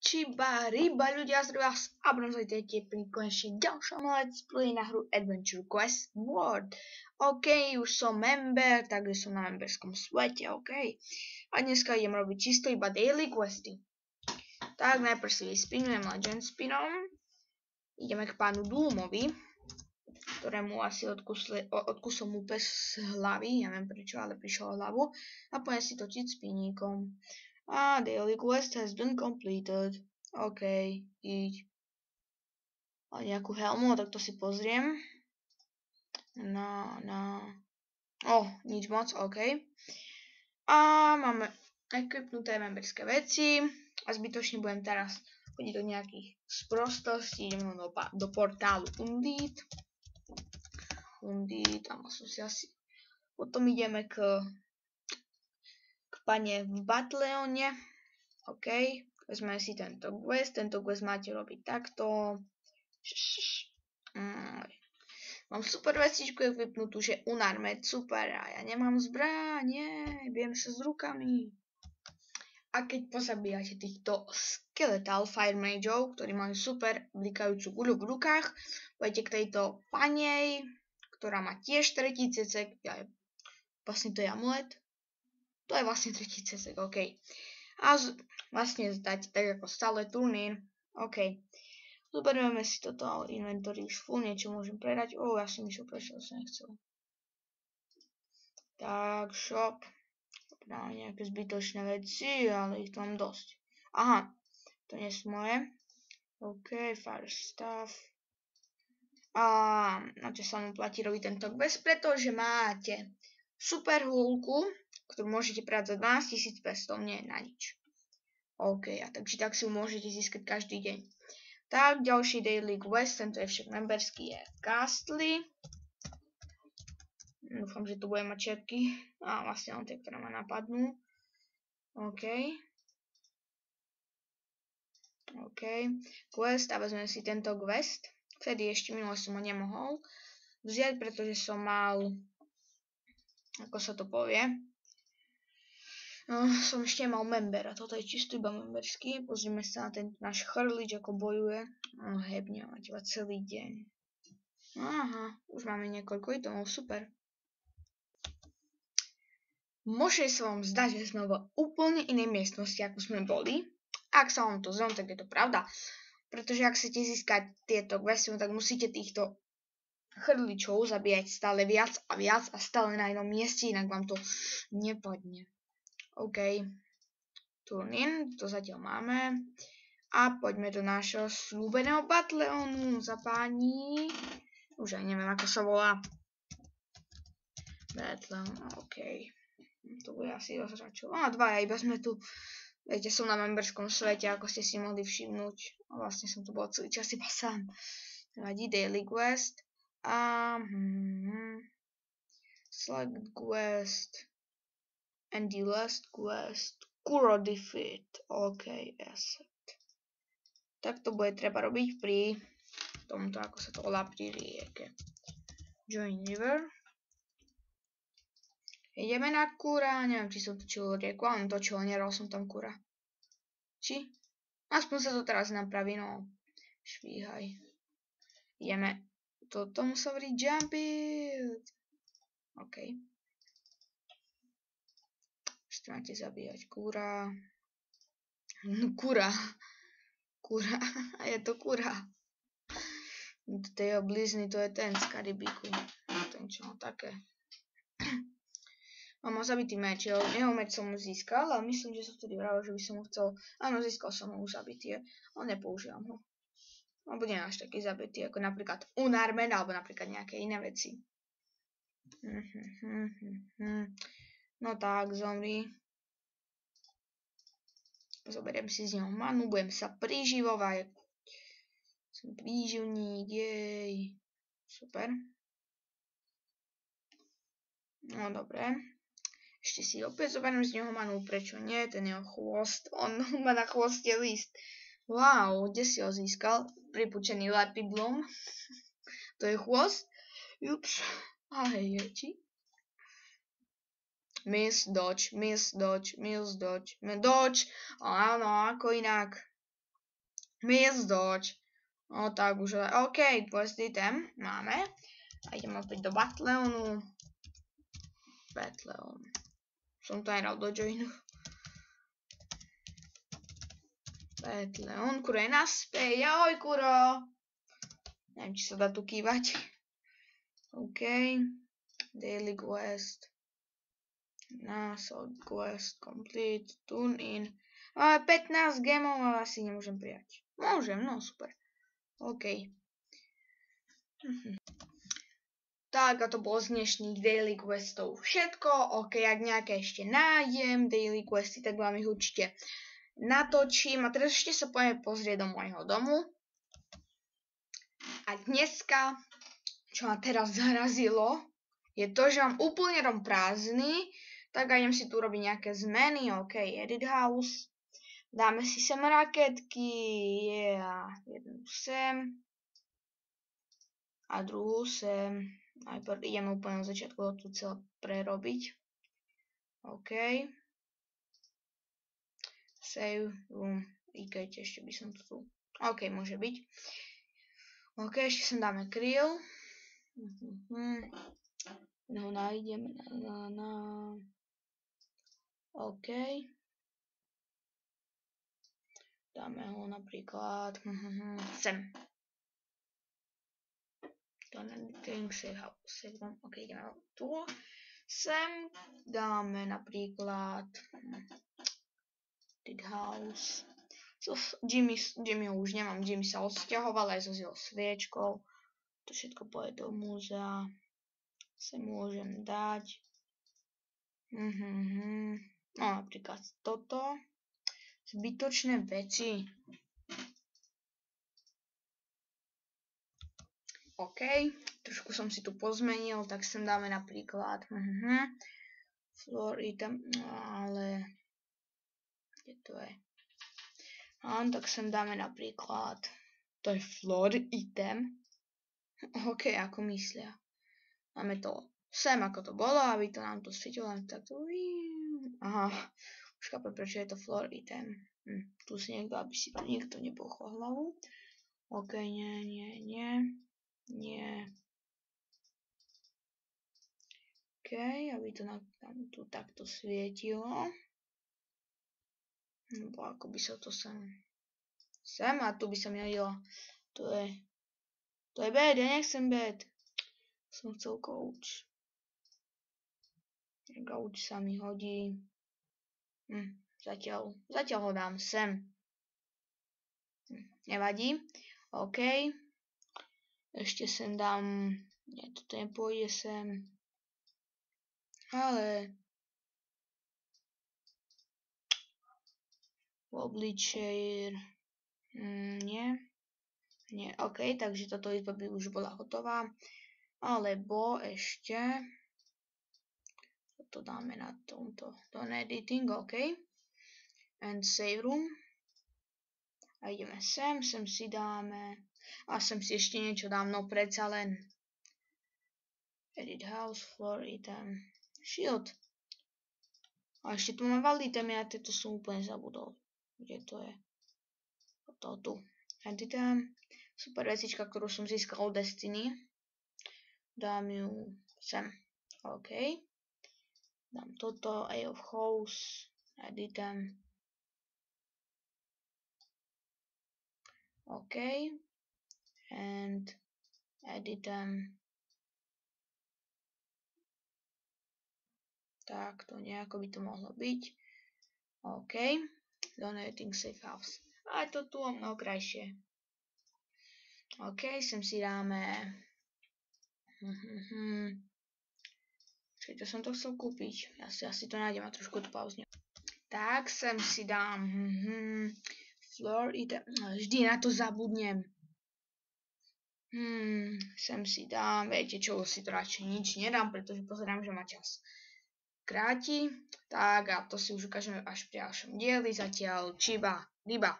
Čiba ryba, ľudia, z vás a bronzujete pri konečne ďalšom let's play na hru Adventure Quest World. OK, už som member, takže som na memberskom svete, OK. A dneska idem robiť čisto iba daily questy. Tak, najprv si vyspinujem Legend spinom. Ideme k pánu Doomovi, ktorému asi odkusol mu pes z hlavy, neviem prečo, ale prišiel o hlavu. A poďme si točiť spinníkom. A daily quest has been completed. OK, íď. A nejakú helmu, tak to si pozriem. Nič moc, OK. A máme equipnuté memberské veci. A zbytočne budem teraz chodiť do nejakých sprostostí. Idem do portálu Undid. Tam som si asi... Potom ideme k pane v Batleone. OK. Vezme si tento quest. Tento quest máte robiť takto. Mám super vecičku vypnutú, že unarmed, super. A ja nemám zbraň, bijem sa s rukami. A keď pozabíjate týchto skeletal fire mageov, ktorí majú super blikajúcu guľu v rukách, pôjdete k tejto panej, ktorá má tiež tretí cecek. Vlastne to je amulet. To je vlastne tretí cecek, OK. A vlastne zdať tak ako stále turnír. OK. Zoberieme si toto inventory už full, niečo môžem predať. Ja som išiel, prečo som nechcel. Tak, shop. Dáme nejaké zbytočné veci, ale ich tu mám dosť. Aha, to nie sú moje. OK, fire stuff. A na čo sa mu platí robiť tento quest? Pretože máte super hulku, ktorú môžete predať za 12 500, nie je na nič. OK, a takže tak si ju môžete získať každý deň. Tak, ďalší daily quest, tento je však memberský, je Ghastly. Dúfam, že tu budem mať všetky. Vlastne len tie, ktoré ma napadnú. OK. Quest, a vezmem si tento quest. Vtedy ešte minule som ho nemohol vziať, pretože som mal... Ako sa to povie? Som ešte nemal membera, toto je čisto iba memberský. Pozrime sa na ten náš chrlič, ako bojuje. Hebne mať iba celý deň. Aha, už máme niekoľko itemov, super. Môže sa vám zdať, že sme v úplne inej miestnosti, ako sme boli. Ak sa vám to zdá, tak je to pravda. Pretože ak chcete získať tieto questy, tak musíte týchto chrličov zabíjať stále viac a stále na inom mieste, inak vám to nepadne. OK. Turn-in, to zatiaľ máme. A poďme do nášho slúbeného Batleonu za páni. Už aj neviem, ako sa volá. Batleon, OK. To bude asi dosť radšou. Dvaja, iba sme tu. Viete, som na memberskom svete, ako ste si mohli všimnúť. Vlastne som tu bol celý čas iba sám. Vadí daily quest. Select quest. And the last quest. Kuro defeat. OK, asset. Tak to bude treba robiť pri tomto, ako sa to volá, pri rieke. Join river. Ideme na kura, neviem, či som točil rieku, ale točil, neral som tam kura. Či? Aspoň sa to teraz napraví, no. Švíhaj. Ideme. Toto musel vriť jumpy. OK. Ešte máte zabíjať kura. Kura. A je to kura. To jeho blízny, to je ten z Karibiku. Ten čo, také. Mám zabitý meč, jeho meč som získal, ale myslím, že som vtedy vravel, že by som ho chcel... Áno, získal som ho zabitý, ale nepoužívam ho. Alebo nie až taký zabitý, ako napríklad unarmed, alebo napríklad nejaké iné veci. No tak, zomri. Zoberiem si z neho manu, budem sa priživovať. Som príživník, jej. Super. No dobre. Ešte si opäť zoberiem z neho manu, prečo nie, ten jeho chvost, on má na chvoste list. Wow, kde si ho získal? Pripučený lepidlom. To je chvost? Ups. Či? Miss dodge. Dodge. Áno, ako inak. Hviezdoč. No tak už, OK, quest item máme. A ideme opäť do Battleonu. Battleon. Som to aj dal do joinu. Battleon, Kuro je naspäť. Ahoj, Kuro. Neviem, či sa dá tu kývať. OK. Daily quest. Side quest complete. Tune in. 15 gemov, ale asi nemôžem prijať. Môžem, no super. OK. Tak, a to bolo z dnešných daily questov všetko. OK, ak nejaké ešte nájdem daily questy, tak vám ich určite natočím. A teraz ešte sa poďme pozrieť do môjho domu. A dneska, čo ma teraz zarazilo, je to, že mám úplne dom prázdny. Tak idem si tu robiť nejaké zmeny. OK, edit house. Dáme si sem raketky. Jednu sem. A druhú sem. Najprv ideme úplne na začiatku to celé prerobiť. OK. Save room. Ikejte, ešte by som to tu. OK, môže byť. OK, ešte sem dáme krill. No, nájdeme OK. Dáme ho napríklad sem. Save room. OK, ideme tu. Sem dáme napríklad edit house. Jimmy už nemám, Jimmy sa odsťahoval aj so sviečkou. To všetko pôjde do múzea. Sem môžem dať. No napríklad toto. Zbytočné veci. OK. Trošku som si tu pozmenil, tak sem dáme napríklad floor item, ale kde to je? Tak sem dáme napríklad, to je floor item. OK, ako myslia. Máme to sem, ako to bolo, aby to nám to svietilo len takto. Aha, už chápem, prečo je to floor item. Tu si niekto, aby si to niekto nepochol hlavu. OK, nie. OK, aby to nám tu takto svietilo. Nebo ako by sa to sem a tu by sa mi hodilo. To je bed, ja nechcem bed. Som chcel couch. Couch sa mi hodí. Zatiaľ ho dám sem. Nevadí. OK. Ešte sem dám. Nie, toto nepôjde sem. Ale obličej. Nie. OK, takže táto izba by už bola hotová. Alebo ešte to dáme na tomto editing, OK. And save room. A ideme sem si dáme. A sem si ešte niečo dám, no predsa len. Edit house, floor item, shield. A ešte tu mám valid item, ja tieto som úplne zabudol. Kde to je? To tu. Edit item. Super vecička, ktorú som získal od Destiny. Dám ju sem. OK. Dám toto, A of house, edit item. OK. And edit item. Tak, to nejako by to mohlo byť. OK. Donating safe house. A to tu mám mnoho krajšie. OK, sem si dáme. Čiže to som to chcel kúpiť. Ja si asi to nájdem a trošku to pauzne. Tak, sem si dám. Floor item. Vždy na to zabudnem. Sem si dám. Viete čo, si to radšej nič nedám, pretože pozerám, že ma čas kráti. Tak a to si už ukážeme až v ďalšom dieli. Zatiaľ Chiba, Riba.